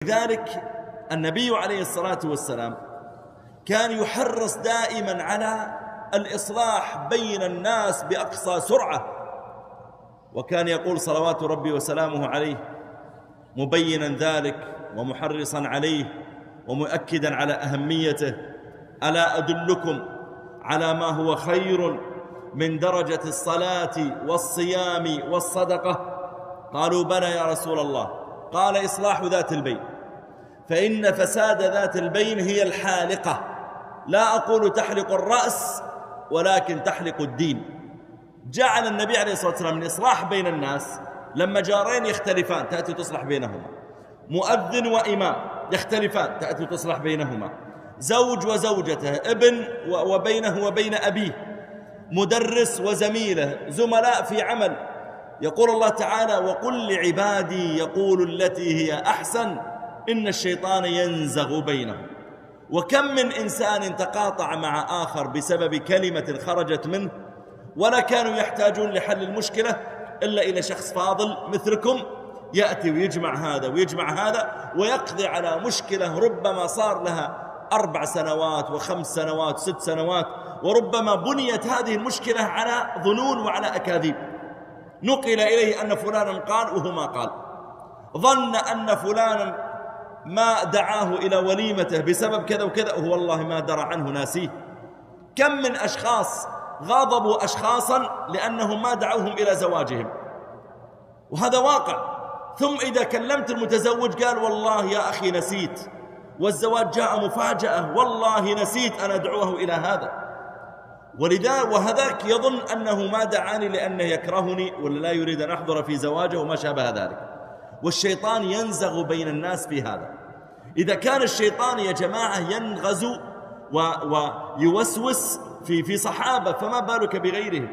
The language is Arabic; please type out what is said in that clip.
لذلك النبي عليه الصلاة والسلام كان يحرص دائما على الإصلاح بين الناس بأقصى سرعة، وكان يقول صلوات ربي وسلامه عليه مبينا ذلك ومحرصا عليه ومؤكدا على أهميته: ألا أدلكم على ما هو خير من درجة الصلاة والصيام والصدقة؟ قالوا بلى يا رسول الله. قال: إصلاح ذات البين، فإن فساد ذات البين هي الحالقة، لا أقول تحلق الرأس ولكن تحلق الدين. جعل النبي عليه الصلاة والسلام من إصلاح بين الناس لما جارين يختلفان تأتي تصلح بينهما، مؤذن وإمام يختلفان تأتي تصلح بينهما، زوج وزوجته، ابن وبينه وبين أبيه، مدرس وزميله، زملاء في عمل. يقول الله تعالى: وقل لعبادي يقول التي هي أحسن إن الشيطان ينزغ بينهم. وكم من إنسان تقاطع مع آخر بسبب كلمة خرجت منه، ولا كانوا يحتاجون لحل المشكلة إلا إلى شخص فاضل مثلكم يأتي ويجمع هذا ويجمع هذا ويقضي على مشكلة ربما صار لها 4 سنوات و5 سنوات و6 سنوات، وربما بنيت هذه المشكلة على ظنون وعلى أكاذيب. نقل إليه أن فلانا قال وهو ما قال، ظن أن فلانا ما دعاه إلى وليمته بسبب كذا وكذا وهو والله ما درى عنه، ناسيه. كم من أشخاص غاضبوا أشخاصا لأنهم ما دعوهم إلى زواجهم، وهذا واقع. ثم إذا كلمت المتزوج قال: والله يا أخي نسيت، والزواج جاء مفاجأة، والله نسيت أن أدعوه إلى هذا. وهذاك يظن أنه ما دعاني لأنه يكرهني ولا لا يريد أن أحضر في زواجه وما شابه ذلك. والشيطان ينزغ بين الناس في هذا. إذا كان الشيطان يا جماعة ينغزو ويوسوس في صحابة، فما بالك بغيرهم؟